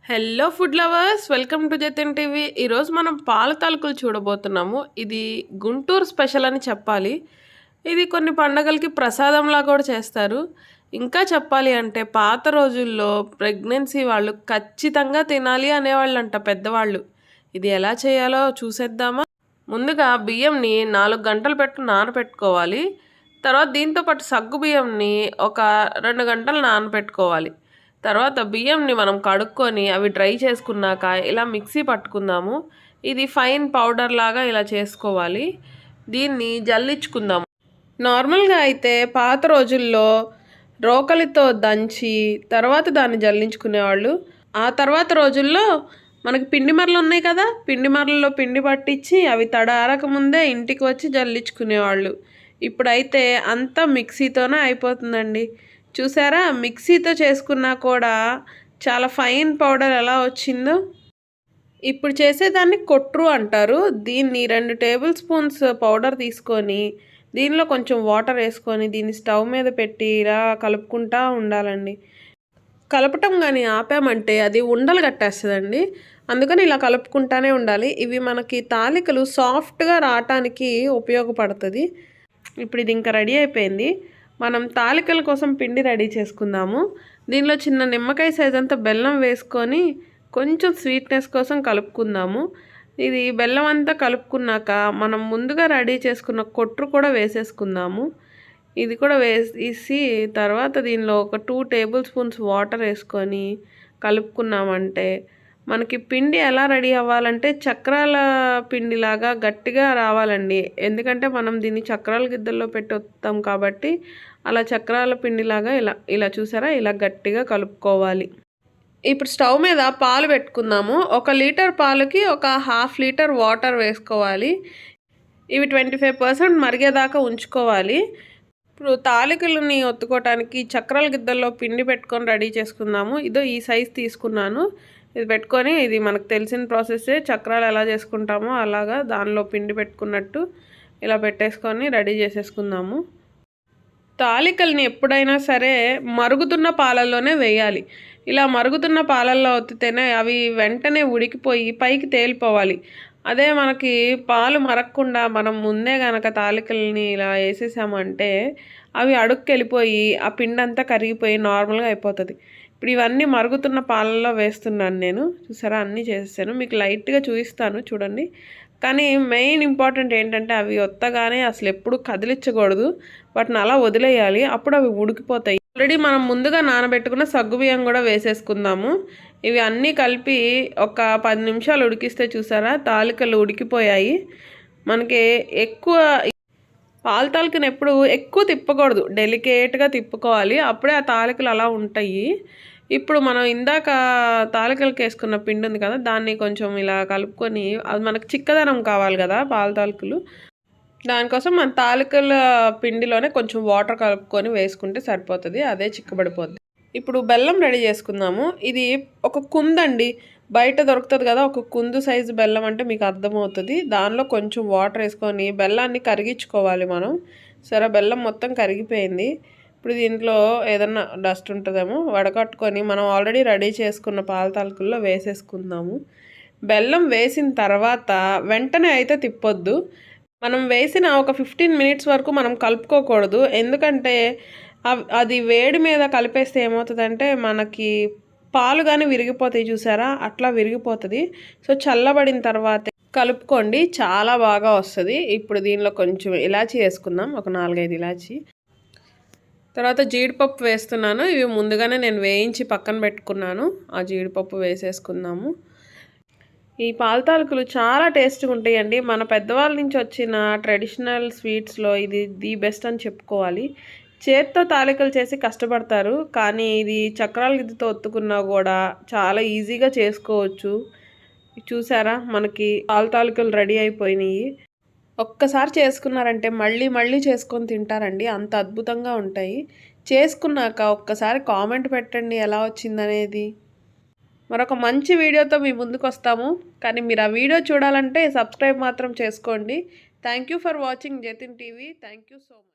Hello food lovers, welcome to Jatin TV. ఈరోజు మనం పాల తాలికలు చూడబోతున్నాము. ఇది గుంటూరు స్పెషల్ అని చెప్పాలి. ఇది కొన్ని పండగలకి ప్రసాదంలా కూడా చేస్తారు. ఇంకా చెప్పాలి అంటే పాత రోజుల్లో ప్రెగ్నెన్సీ వాళ్ళు ఖచ్చితంగా తినాలి అనేవాళ్ళంట పెద్దవాళ్ళు. ఇది ఎలా చేయాలో చూసేద్దామా? ముందుగా బియ్యంని 4 గంటలు నానబెట్టుకోవాలి. తర్వాత దీంతోపాటు సగ్గు బియ్యంని ఒక 2 గంటలు నానబెట్టుకోవాలి. తర్వాత బియ్యంని మనం కడుక్కొని అవి డ్రై చేసుకున్నాక ఇలా మిక్సీ పట్టుకుందాము. ఇది ఫైన్ పౌడర్ లాగా ఇలా చేసుకోవాలి. దీన్ని జల్లించుకుందాము. నార్మల్గా అయితే పాత రోజుల్లో రోకలితో దంచి తర్వాత దాన్ని జల్లించుకునేవాళ్ళు. ఆ తర్వాత రోజుల్లో మనకి పిండి మరలు ఉన్నాయి కదా, పిండి మరలలో పిండి పట్టించి అవి తడారక ముందే ఇంటికి వచ్చి జల్లించుకునేవాళ్ళు. ఇప్పుడైతే అంతా మిక్సీతోనే అయిపోతుందండి. చూసారా, మిక్సీతో చేసుకున్నా కూడా చాలా ఫైన్ పౌడర్ ఎలా వచ్చిందో. ఇప్పుడు చేసేదాన్ని కొట్రు అంటారు. దీన్ని 2 టేబుల్ స్పూన్స్ పౌడర్ తీసుకొని దీనిలో కొంచెం వాటర్ వేసుకొని దీన్ని స్టవ్ మీద పెట్టి ఇలా కలుపుకుంటూ ఉండాలండి. కలపటం కానీ ఆపామంటే అది ఉండలు కట్టేస్తుందండి. అందుకని ఇలా కలుపుకుంటానే ఉండాలి. ఇవి మనకి తాలికలు సాఫ్ట్గా రావటానికి ఉపయోగపడుతుంది. ఇప్పుడు ఇది ఇంకా రెడీ అయిపోయింది. మనం తాలికల కోసం పిండి రెడీ చేసుకుందాము. దీనిలో చిన్న నిమ్మకాయ సైజ్ అంతా బెల్లం వేసుకొని కొంచెం స్వీట్నెస్ కోసం కలుపుకుందాము. ఇది బెల్లం అంతా కలుపుకున్నాక మనం ముందుగా రెడీ చేసుకున్న కొట్టు కూడా వేసేసుకుందాము. ఇది కూడా వేసి తర్వాత దీనిలో ఒక 2 టేబుల్ స్పూన్స్ వాటర్ వేసుకొని కలుపుకున్నామంటే మనకి పిండి ఎలా రెడీ అవ్వాలంటే చక్రాల పిండిలాగా గట్టిగా రావాలండి. ఎందుకంటే మనం దీన్ని చక్రాల గిద్దల్లో పెట్టి వస్తాం కాబట్టి అలా చక్రాల పిండిలాగా ఇలా చూసారా, ఇలా గట్టిగా కలుపుకోవాలి. ఇప్పుడు స్టవ్ మీద పాలు పెట్టుకుందాము. 1 లీటర్ పాలకి ఒక 1/2 లీటర్ వాటర్ వేసుకోవాలి. ఇవి 25% మరిగేదాకా ఉంచుకోవాలి. ఇప్పుడు తాలికలని ఒత్తుకోవటానికి చక్రాల గిద్దల్లో పిండి పెట్టుకొని రెడీ చేసుకుందాము. ఇదో ఈ సైజ్ తీసుకున్నాను. ఇది పెట్టుకొని, ఇది మనకు తెలిసిన ప్రాసెస్సే, చక్రాలు ఎలా చేసుకుంటామో అలాగా దానిలో పిండి పెట్టుకున్నట్టు ఇలా పెట్టేసుకొని రెడీ చేసేసుకుందాము. తాలికల్ని ఎప్పుడైనా సరే మరుగుతున్న పాలల్లోనే వేయాలి. ఇలా మరుగుతున్న పాలల్లో ఒత్తితేనే అవి వెంటనే ఉడికిపోయి పైకి తేలిపోవాలి. అదే మనకి పాలు మరగకుండా మనం ముందే కనుక తాలికల్ని ఇలా వేసేసామంటే అవి అడుక్కెళ్ళిపోయి ఆ పిండి అంతా కరిగిపోయి నార్మల్గా అయిపోతుంది. ఇప్పుడు ఇవన్నీ మరుగుతున్న పాలల్లో వేస్తున్నాను నేను. చూసారా, అన్నీ చేసేసాను. మీకు లైట్గా చూపిస్తాను చూడండి. కానీ మెయిన్ ఇంపార్టెంట్ ఏంటంటే అవి ఒత్తగానే అసలు ఎప్పుడు కదిలించకూడదు. వాటిని అలా వదిలేయాలి, అప్పుడు అవి ఉడికిపోతాయి. ఆల్రెడీ మనం ముందుగా నానబెట్టుకున్న సగ్గుబియ్యం కూడా వేసేసుకుందాము. ఇవి అన్నీ కలిపి ఒక 10 నిమిషాలు ఉడికిస్తే చూసారా, తాలికలు ఉడికిపోయాయి. మనకి ఎక్కువ పాల తాలికను ఎప్పుడు ఎక్కువ తిప్పకూడదు, డెలికేట్గా తిప్పుకోవాలి. అప్పుడే ఆ తాలికలు అలా ఉంటాయి. ఇప్పుడు మనం ఇందాక తాలికలకి వేసుకున్న పిండి ఉంది కదా, దాన్ని కొంచెం ఇలా కలుపుకొని, అది మనకు చిక్కదనం కావాలి కదా పాల తాలికలు, దానికోసం మన తాలికల పిండిలోనే కొంచెం వాటర్ కలుపుకొని వేసుకుంటే సరిపోతుంది. అదే చిక్కబడిపోద్ది. ఇప్పుడు బెల్లం రెడీ చేసుకుందాము. ఇది ఒక కుందండి, బయట దొరుకుతుంది కదా, ఒక కుందు సైజు బెల్లం అంటే మీకు అర్థమవుతుంది. దానిలో కొంచెం వాటర్ వేసుకొని బెల్లాన్ని కరిగించుకోవాలి మనం. సరే, బెల్లం మొత్తం కరిగిపోయింది. ఇప్పుడు దీంట్లో ఏదన్నా డస్ట్ ఉంటుందేమో వడకట్టుకొని మనం ఆల్రెడీ రెడీ చేసుకున్న పాల తాలికల్లో వేసేసుకుందాము. బెల్లం వేసిన తర్వాత వెంటనే అయితే తిప్పొద్దు. మనం వేసిన ఒక 15 మినిట్స్ వరకు మనం కలుపుకోకూడదు. ఎందుకంటే అది వేడి మీద కలిపేస్తే ఏమవుతుందంటే మనకి పాలు కానీ విరిగిపోతాయి చూసారా, అట్లా విరిగిపోతుంది. సో చల్లబడిన తర్వాత కలుపుకోండి, చాలా బాగా వస్తుంది. ఇప్పుడు దీనిలో కొంచెం ఇలాచీ వేసుకుందాం, ఒక 4-5 ఇలాచీ. తర్వాత జీడిపప్పు వేస్తున్నాను. ఇవి ముందుగానే నేను వేయించి పక్కన పెట్టుకున్నాను. ఆ జీడిపప్పు వేసేసుకుందాము. ఈ పాల తాలికలు చాలా టేస్ట్గా ఉంటాయండి. మన పెద్దవాళ్ళ నుంచి వచ్చిన ట్రెడిషనల్ స్వీట్స్లో ఇది ది బెస్ట్ అని చెప్పుకోవాలి. చేత్తో తాలికలు చేసి కష్టపడతారు, కానీ ఇది చక్రాల గిద్దతో ఒత్తుకున్నా కూడా చాలా ఈజీగా చేసుకోవచ్చు. చూసారా, మనకి పాల తాలికలు రెడీ అయిపోయినాయి. ఒక్కసారి చేసుకున్నారంటే మళ్ళీ మళ్ళీ చేసుకొని తింటారండి, అంత అద్భుతంగా ఉంటాయి. చేసుకున్నాక ఒక్కసారి కామెంట్ పెట్టండి ఎలా వచ్చిందనేది. మరొక మంచి వీడియోతో మీ ముందుకు వస్తాము. కానీ మీరు ఆ వీడియో చూడాలంటే సబ్స్క్రైబ్ మాత్రం చేసుకోండి. Thank you for watching Jatin TV. Thank you so much.